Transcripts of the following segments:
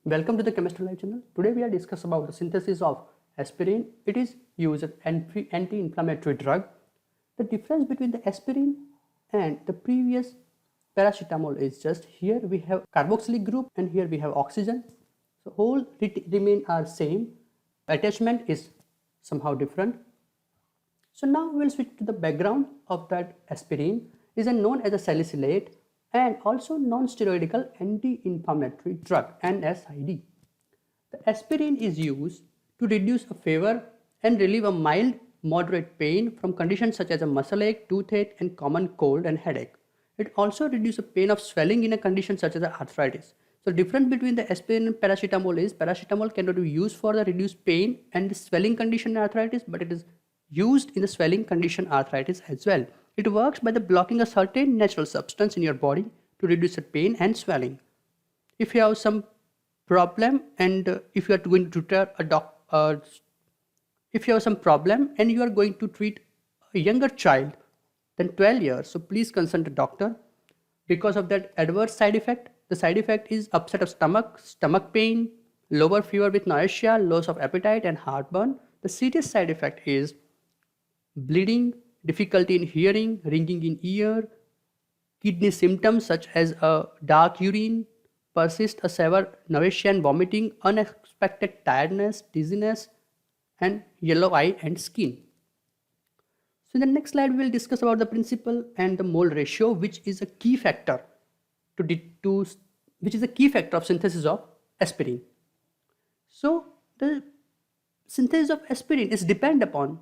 Welcome to the Chemistry Live channel. Today we are discussing about the synthesis of aspirin. It is used as an anti-inflammatory drug. The difference between the aspirin and the previous paracetamol is just here we have carboxylic group and here we have oxygen. So whole remain are same. Attachment is somehow different. So now we will switch to the background of that aspirin. Is known as a salicylate and also non-steroidal anti-inflammatory drug NSAID. The aspirin is used to reduce a fever and relieve a mild moderate pain from conditions such as a muscle ache, toothache and common cold and headache. It also reduces pain of swelling in a condition such as arthritis. So difference between the aspirin and paracetamol is paracetamol cannot be used for the reduced pain and the swelling condition in arthritis, but it is used in the swelling condition arthritis as well. It works by the blocking a certain natural substance in your body to reduce the pain and swelling. If you have some problem and if you are going to treat if you have some problem and you are going to treat a younger child than 12 years, so please consult a doctor. Because of that adverse side effect, the side effect is upset of stomach pain, lower fever with nausea, loss of appetite and heartburn. The serious side effect is bleeding, difficulty in hearing, ringing in ear, kidney symptoms such as a dark urine, persist a severe nausea and vomiting, unexpected tiredness, dizziness, and yellow eye and skin. So in the next slide, we will discuss about the principle and the mole ratio, which is a key factor which is a key factor of synthesis of aspirin. So the synthesis of aspirin is depend upon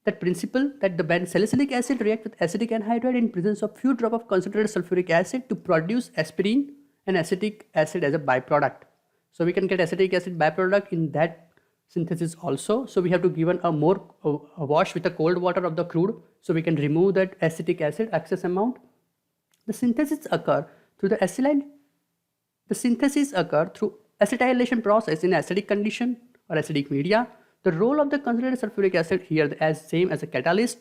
that principle that the salicylic acid react with acetic anhydride in presence of few drop of concentrated sulfuric acid to produce aspirin and acetic acid as a byproduct. So we can get acetic acid byproduct in that synthesis also. So we have to given a wash with the cold water of the crude so we can remove that acetic acid excess amount. The synthesis occur through acetylation process in acidic condition or acidic media. The role of the concentrated sulfuric acid here as same as a catalyst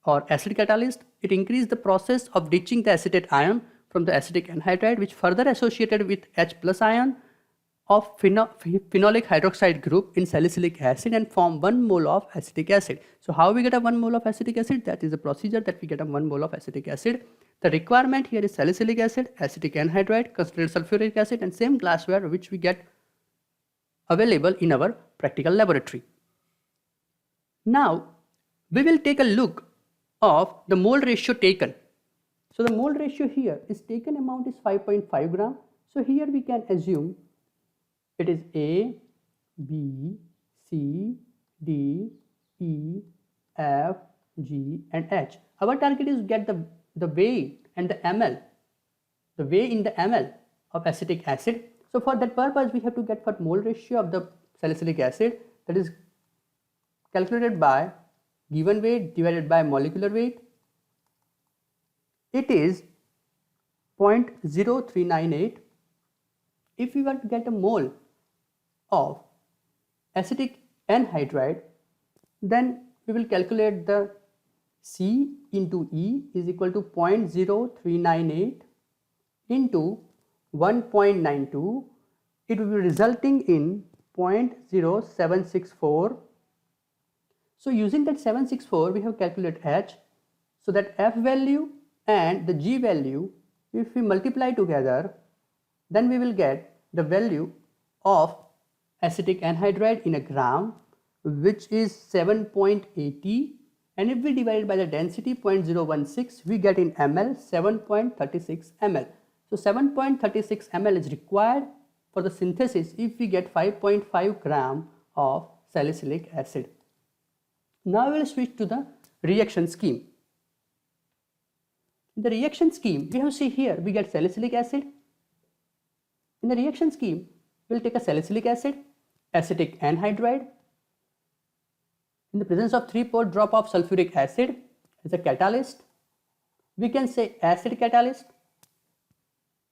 or acid catalyst. It increases the process of ditching the acetate ion from the acetic anhydride, which further associated with H plus ion of phenolic hydroxide group in salicylic acid and form 1 mole of acetic acid. So how we get a 1 mole of acetic acid? That is the procedure that we get a 1 mole of acetic acid. The requirement here is salicylic acid, acetic anhydride, concentrated sulfuric acid and same glassware which we get available in our practical laboratory. Now we will take a look of the mole ratio taken. So the mole ratio here is taken amount is 5.5 gram. So here we can assume it is A, B, C, D, E, F, G and H. Our target is get the weight and the ml, the weight in the ml of acetic acid. So for that purpose we have to get for mole ratio of the salicylic acid, that is calculated by given weight divided by molecular weight. It is 0.0398. If we want to get a mole of acetic anhydride, then we will calculate the C into E is equal to 0.0398 into 1.92. It will be resulting in 0.0764. So using that 764 we have calculated H. So that F value and the G value, if we multiply together, then we will get the value of acetic anhydride in a gram, which is 7.80, and if we divide it by the density 0.016, we get in ml 7.36 ml. So 7.36 ml is required for the synthesis if we get 5.5 gram of salicylic acid. Now we will switch to the reaction scheme. In the reaction scheme, we have see here we get salicylic acid. In the reaction scheme, we will take a salicylic acid, acetic anhydride in the presence of 3/4 drop of sulfuric acid as a catalyst. We can say acid catalyst.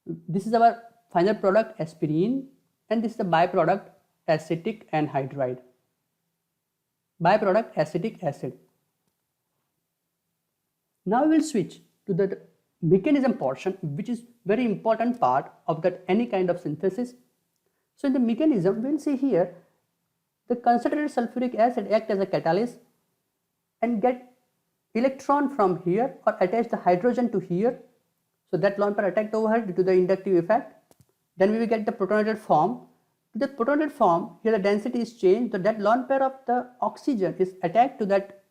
This is our final product aspirin and this is the byproduct acetic anhydride. Byproduct acetic acid. Now we will switch to the mechanism portion, which is very important part of that any kind of synthesis. So in the mechanism, we'll see here the concentrated sulfuric acid act as a catalyst and get electron from here or attach the hydrogen to here. So that lone pair attacked over here due to the inductive effect. Then we will get the protonated form. To the protonated form, here the density is changed. So that lone pair of the oxygen is attacked to that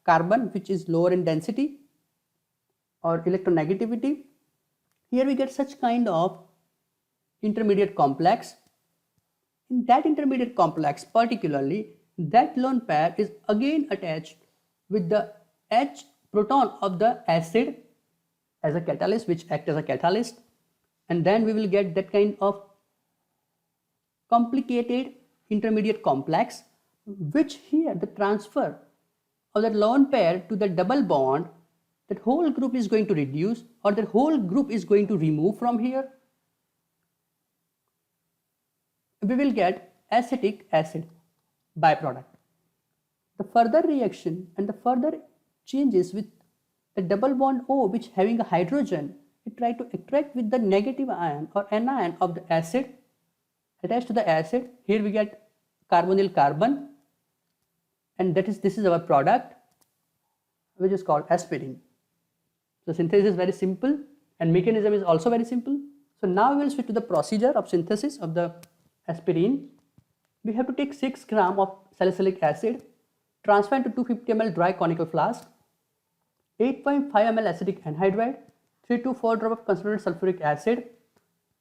carbon which is lower in density or electronegativity. Here we get such kind of intermediate complex. In that intermediate complex particularly, that lone pair is again attached with the H proton of the acid as a catalyst, which act as a catalyst, and then we will get that kind of complicated intermediate complex, which here the transfer of that lone pair to the double bond, that whole group is going to reduce or that whole group is going to remove from here. We will get acetic acid byproduct. The further reaction and the further changes with the double bond O, which having a hydrogen, it try to attract with the negative ion or anion of the acid attached to the acid. Here we get carbonyl carbon, and this is our product, which is called aspirin. So synthesis is very simple and mechanism is also very simple. So now we will switch to the procedure of synthesis of the aspirin. We have to take 6 gram of salicylic acid, transfer into 250 ml dry conical flask, 8.5 ml acetic anhydride, 3 to 4 drops of concentrated sulfuric acid,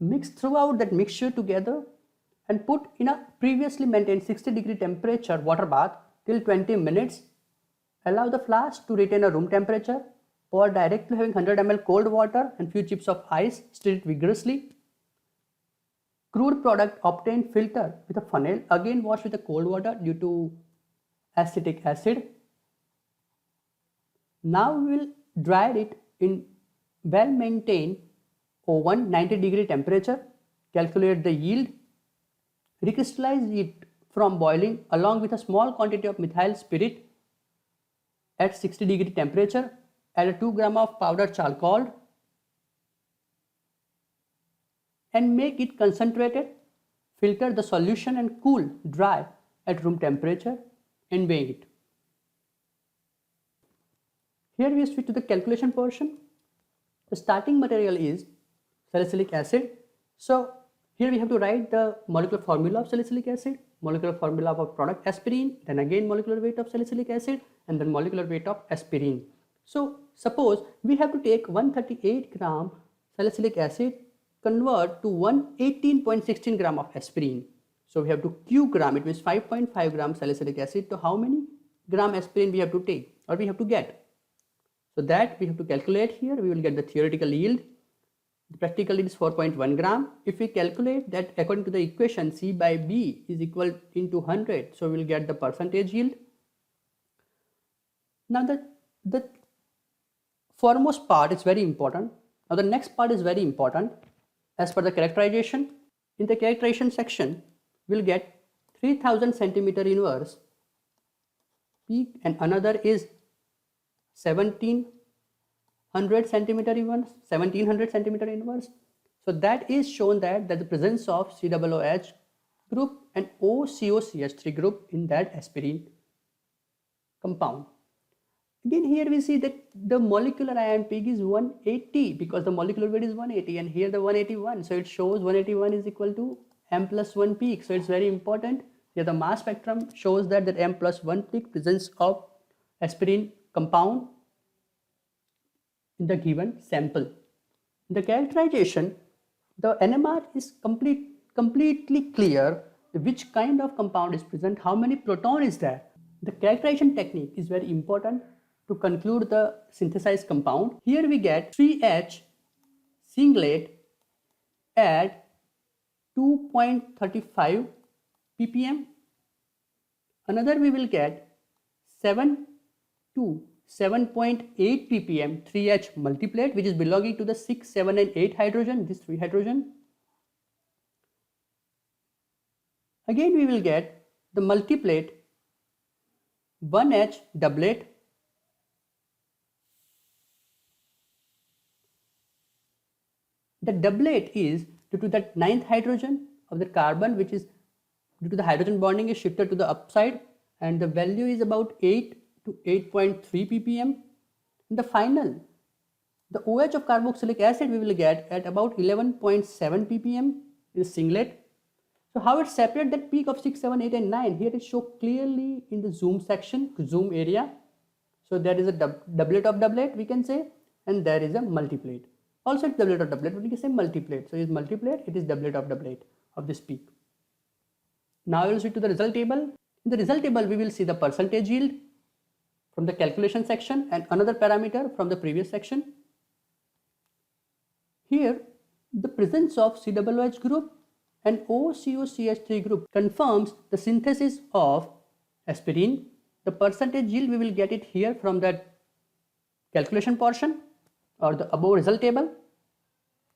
mix throughout that mixture together and put in a previously maintained 60-degree temperature water bath till 20 minutes. Allow the flask to retain a room temperature. Pour directly having 100 ml cold water and few chips of ice, stir it vigorously. Crude product obtained, filter with a funnel, again wash with a cold water due to acetic acid. Now we will dry it in well maintained oven 90-degree temperature, calculate the yield, recrystallize it from boiling along with a small quantity of methyl spirit at 60-degree temperature, add a 2 gram of powdered charcoal and make it concentrated, filter the solution and cool dry at room temperature and weigh it. Here we switch to the calculation portion. The starting material is salicylic acid. So here we have to write the molecular formula of salicylic acid, molecular formula of our product aspirin, then again molecular weight of salicylic acid, and then molecular weight of aspirin. So suppose we have to take 138 gram salicylic acid, convert to 118.16 gram of aspirin. So we have to Q gram, it means 5.5 gram salicylic acid. To how many gram aspirin we have to take or we have to get? So that we have to calculate here. We will get the theoretical yield. The practical yield is 4.1 gram. If we calculate that according to the equation, C by B is equal into 100. So we will get the percentage yield. Now the foremost part is very important. Now the next part is very important. As per the characterization, in the characterization section, we'll get 3000 centimeter inverse peak and another is 1700 centimeter inverse, 1700 centimeter inverse. So that is shown that the presence of COOH group and OCOCH3 group in that aspirin compound. Again here we see that the molecular ion peak is 180 because the molecular weight is 180 and here the 181. So it shows 181 is equal to M plus 1 peak. So it's very important. Here the mass spectrum shows that M plus 1 peak presence of aspirin compound in the given sample. In the characterization, the NMR is completely clear which kind of compound is present, how many proton is there. The characterization technique is very important to conclude the synthesized compound. Here we get 3H singlet at 2.35 ppm. Another we will get 7 to 7.8 ppm 3H multiplate, which is belonging to the 6, 7 and 8 hydrogen, this 3 hydrogen. Again we will get the multiplate 1H doublet. The doublet is due to that 9th hydrogen of the carbon, which is due to the hydrogen bonding, is shifted to the upside, and the value is about 8 to 8.3 ppm. In the final, the OH of carboxylic acid we will get at about 11.7 ppm is singlet. So how it separates that peak of 6, 7, 8 and 9? Here it shows clearly in the zoom section, zoom area. So there is a doublet of doublet we can say, and there is a multiplate. Also it's doublet of doublet, but we can say multiplate. So it is multiplate, it is doublet of this peak. Now we will switch to the result table. In the result table, we will see the percentage yield from the calculation section and another parameter from the previous section. Here, the presence of COOH group and OCOCH3 group confirms the synthesis of aspirin. The percentage yield we will get it here from that calculation portion or the above result table.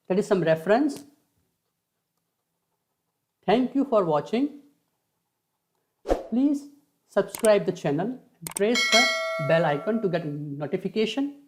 That is some reference. Thank you for watching. Please subscribe the channel and press the bell icon to get notification